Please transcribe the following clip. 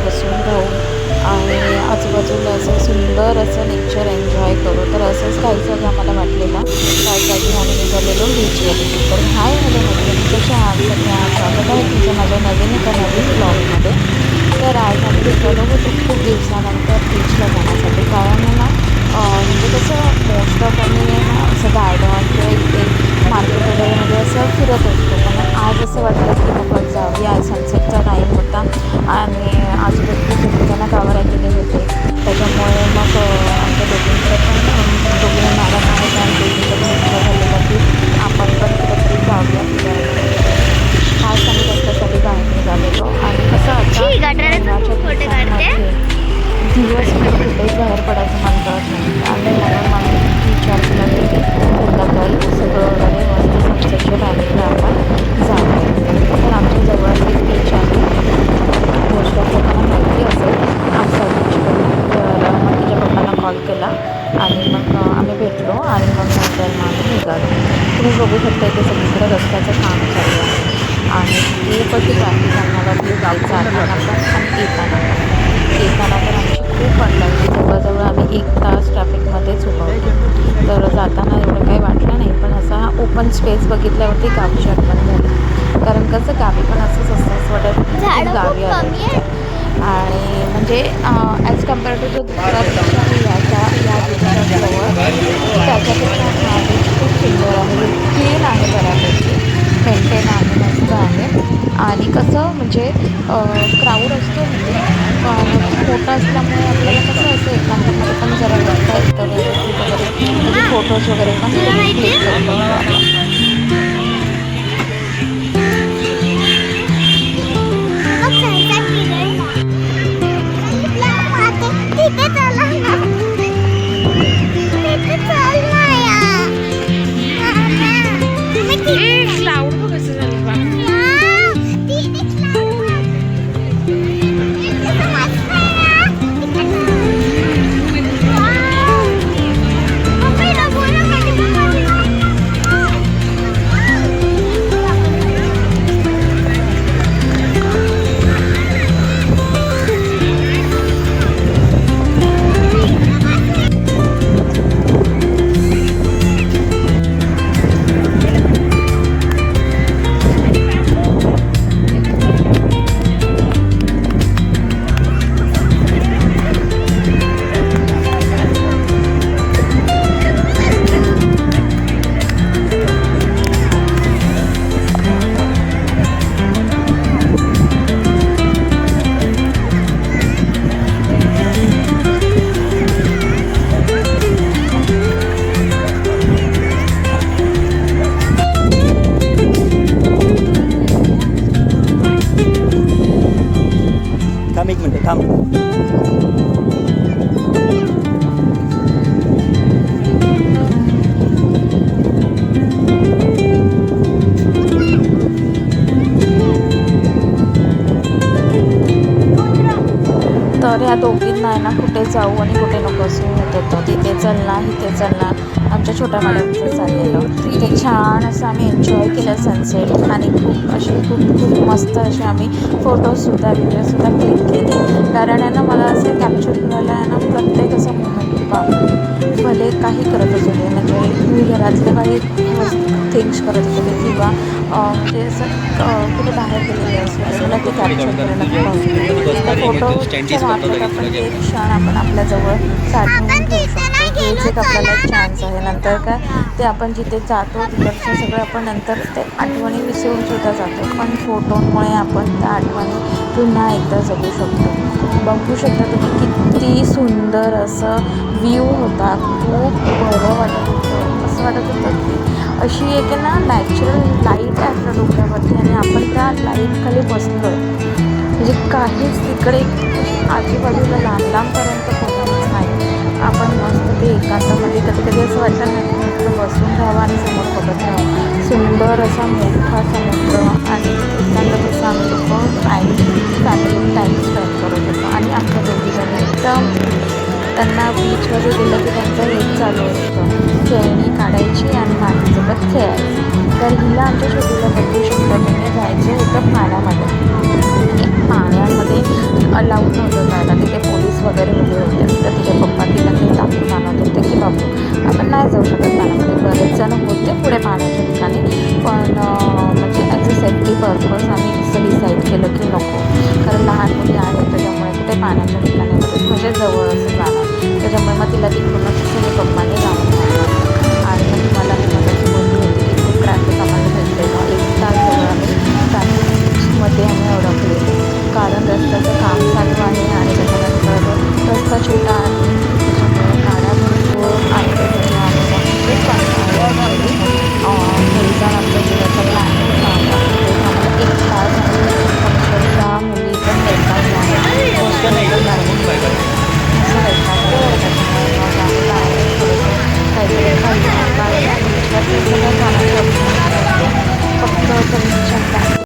बसून राहू आणि आजूबाजूला असं सुंदर असं नेचर एन्जॉय करू. तर असंच काहीसं आम्हाला वाटलेलं त्यासाठी आम्ही निघालेलो बीचवरती. तर हाय हॅलो मैत्रिणी, कशा आहात सगळ्या? स्वागत आहे तुमचं माझ्या नवीन ब्लॉगमध्ये. तर आज आम्ही निघालो होतो खूप दिवसानंतर बीचला जाण्यासाठी. कारण आहे ना म्हणजे कसं मोस्ट ऑफ आम्ही ना असं गार्डन किंवा इथे मार्केट वगैरेमध्ये असं फिरत असतो, पण आज असं वाटलं की आपण जाऊया. सनसेटचा टाईम होता आणि आजूबाजूचे सगळेजण गावाला गेले होते. त्याच्यामुळे मग आमच्या दोघींचं पण दोघींना मॅडम आहेत आणि दोघींचं पण इच्छा झालेलं की आपण पण कुठेतरी जाऊया फिरायला वगैरे. खास आम्ही त्याच्यासाठी बाहेर निघालेलो. आणि कसं आता उन्हाळ्याच्या दिवसांमध्ये दिवसभर कुठेच बाहेर पडायचं मन करत नाही. आणि म्हणून आम्ही विचार केला की संध्याकाळी सगळं वगैरे मस्त सनसेटच्या टायमिंगला आपण जाऊया. तर आमच्या जवळच एक बीच आहे, मोस्ट ऑफ लोकांना माहिती असेल आमचा बीचकडून. तर मग तिच्या पप्पांना कॉल केला आणि मग आम्ही भेटलो आणि मग नंतर मग आम्ही निघालो. तुम्ही बघू शकता इथे सगळीकडे रस्त्याचं काम चालू आहे आणि खूप अशी ट्रॅफिक आम्हाला दिसते जाताना पण आणि येताना तर आमची खूप वाट लागली. जवळजवळ आम्ही 1 तास ट्रॅफिकमध्येच उभं होतो. तर जाताना एवढं काही वाटलं नाही, पण असा ओपन स्पेस बघितल्यावरती गावची आठवण झाली. कारण कसं गावी पण असंच असतं, असं वाटत गावी आलं. आणि म्हणजे ॲज कम्पेअर टू जो दुसरा बीच आहे या बीचच्या जवळ, त्याच्यापेक्षा हा बीच खूप सुंदर आहे, क्लीन आहे, बऱ्यापैकी मेंटेन आहे, मस्त आहे. आणि कसं म्हणजे क्राऊड असतो इथे, पण खूप मोठं असल्यामुळे आपल्याला कसं असं एकांतामध्ये पण जरा बसता येतं व्यवस्थित वगैरे, म्हणजे फोटोज वगैरे पण क्लिक करू शकतो आपण. थांब 1 मिनिट थांब. तर ह्या दोघींना आहे ना कुठे जाऊ आणि कुठे नको असं होत होतं. तिथे चलना इथे चलना. आमच्या छोट्या मॅडमचं चाललेलं. तिथे छान असं आम्ही एन्जॉय केलं सनसेट आणि खूप मस्त असे आम्ही फोटोजसुद्धा व्हिडिओसुद्धा क्लिक केले. कारण आहे ना मला असं कॅप्चर करायला आहे ना प्रत्येक असं मोमेंट भले काही करत असू दे, म्हणजे मी घरातले काही थिंग्स करत असू दे किंवा म्हणजे असं कुठे बाहेर गेलेले असू दे, मला ते कॅप्चर करायला खूप आवडतं. त्या फोटोच्या मार्फत आपण ते क्षण आपण आपल्याजवळ साठवून ठेवू शकतो. हेच एक आपल्याला एक चान्स आहे. नंतर काय ते आपण जिथे जातो तिकडचं सगळं आपण नंतर ते आठवणी विसरून सुद्धा जातो, पण फोटोमुळे आपण त्या आठवणी पुन्हा एकदा जगू शकतो. बघू शकता तुम्ही किती सुंदर असं व्ह्यू होता. खूप बरं वाटत होतं. असं वाटत होतं की अशी एक ना नॅचरल लाईट आहे आपल्या डोक्यावरती आणि आपण त्या लाईटखाली बसलो आहे. म्हणजे काहीच तिकडे आजूबाजूला लांबपर्यंत कोणीच नाही. आपण मस्त ते एकांतामध्ये कधी असं वाटतं नाही की इकडं बसून राहावं आणि समोर बघत राहावं. सुंदर असा मोठा समुद्र आणि एकांतात असं आम्ही लोक फॅमिली टाईम स्पेंड करत होतो. आणि आमच्या दोघीजणी एकदम त्यांना बीचमध्ये गेलं की त्यांचं हेच चालू असतं, खेळणी काढायची आणि माझ्यासोबत खेळायची. तर हिला आमच्या छोटीला बघू शकता तुम्ही जायचं होतं पाण्यामध्ये अलाउड नव्हतं जायला. तिथे पोलीस वगैरे उभे होते. तर तिचे पप्पा तिला ते दाखवून आणत होते की बाबू आपण नाही जाऊ शकत पाण्यामध्ये. बरेच जण होते पुढे पाण्याच्या ठिकाणी, पण म्हणजे ॲज अ सेफ्टी पर्पज आम्ही असं डिसाईड केलं की नको, कारण लहान मुली आहेत त्याच्यामुळे कुठे पाण्याच्या ठिकाणी म्हणजे जवळ असं जाणार. त्याच्यामुळे मग तिला तिकडूनच असं मी पप्पाने लावून आणलं. आणि मग तुम्हाला मी मगाशी बोलली होती की खूप ट्रॅफिक आम्हाला भेटलेलं. 1 तास जवळ आम्ही ट्रॅफिकमध्ये आम्ही अडकलेलो, कारण रस्त्याचं काम चालू आहे आणि त्याच्यानंतर रस्ता छोटा आहे, त्याच्यामुळे गाड्या भरपूर आणि त्याच्यामुळे आम्ही मग खूप घरी जाऊन आमच्या जेवायचा प्लॅन होता. तिथे आम्हाला 1 तास आणि अक्षरशः मुली पण वैतागल्या.